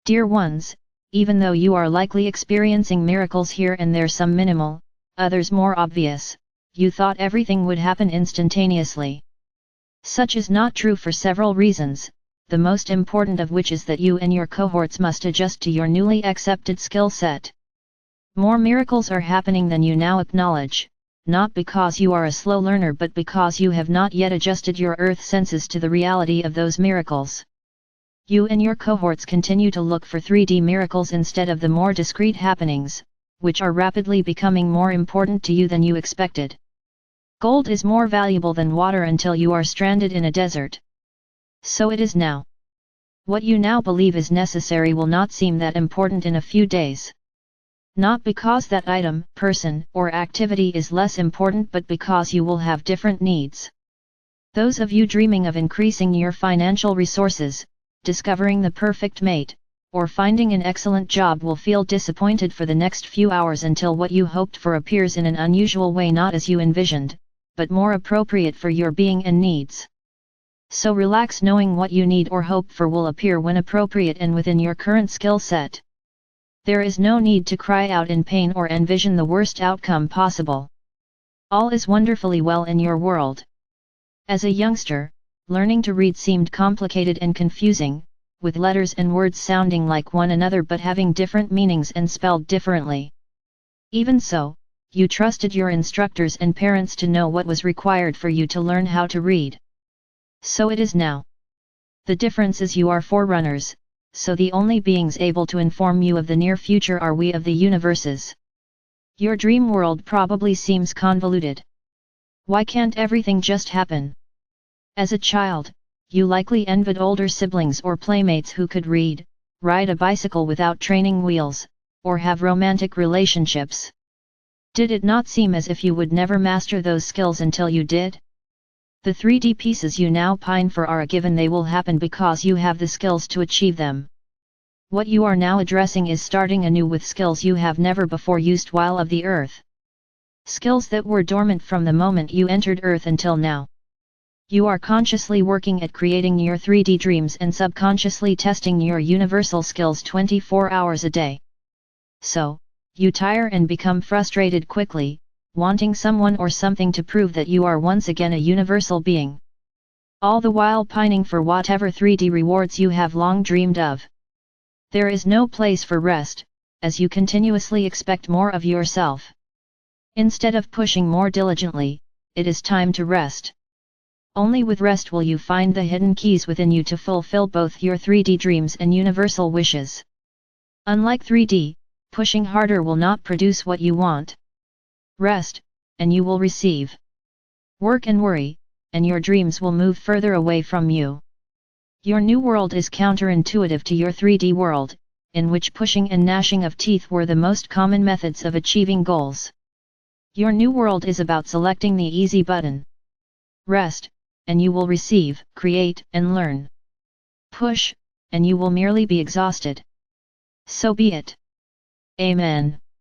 Dear ones, even though you are likely experiencing miracles here and there, some minimal, others more obvious, you thought everything would happen instantaneously. Such is not true for several reasons, the most important of which is that you and your cohorts must adjust to your newly accepted skill set. More miracles are happening than you now acknowledge, not because you are a slow learner but because you have not yet adjusted your earth senses to the reality of those miracles. You and your cohorts continue to look for 3D miracles instead of the more discrete happenings, which are rapidly becoming more important to you than you expected. Gold is more valuable than water until you are stranded in a desert. So it is now. What you now believe is necessary will not seem that important in a few days. Not because that item, person, or activity is less important but because you will have different needs. Those of you dreaming of increasing your financial resources, discovering the perfect mate, or finding an excellent job will feel disappointed for the next few hours until what you hoped for appears in an unusual way, not as you envisioned, but more appropriate for your being and needs. So relax, knowing what you need or hope for will appear when appropriate and within your current skill set. There is no need to cry out in pain or envision the worst outcome possible. All is wonderfully well in your world. As a youngster, learning to read seemed complicated and confusing, with letters and words sounding like one another but having different meanings and spelled differently. Even so, you trusted your instructors and parents to know what was required for you to learn how to read. So it is now. The difference is you are forerunners, so the only beings able to inform you of the near future are we of the universes. Your dream world probably seems convoluted. Why can't everything just happen? As a child, you likely envied older siblings or playmates who could read, ride a bicycle without training wheels, or have romantic relationships. Did it not seem as if you would never master those skills until you did? The 3D pieces you now pine for are a given. They will happen because you have the skills to achieve them. What you are now addressing is starting anew with skills you have never before used while of the earth. Skills that were dormant from the moment you entered Earth until now. You are consciously working at creating your 3D dreams and subconsciously testing your universal skills 24 hours a day. So, you tire and become frustrated quickly, wanting someone or something to prove that you are once again a universal being. All the while pining for whatever 3D rewards you have long dreamed of. There is no place for rest, as you continuously expect more of yourself. Instead of pushing more diligently, it is time to rest. Only with rest will you find the hidden keys within you to fulfill both your 3D dreams and universal wishes. Unlike 3D, pushing harder will not produce what you want. Rest, and you will receive. Work and worry, and your dreams will move further away from you. Your new world is counterintuitive to your 3D world, in which pushing and gnashing of teeth were the most common methods of achieving goals. Your new world is about selecting the easy button. Rest, and you will receive, create, and learn. Push, and you will merely be exhausted. So be it. Amen.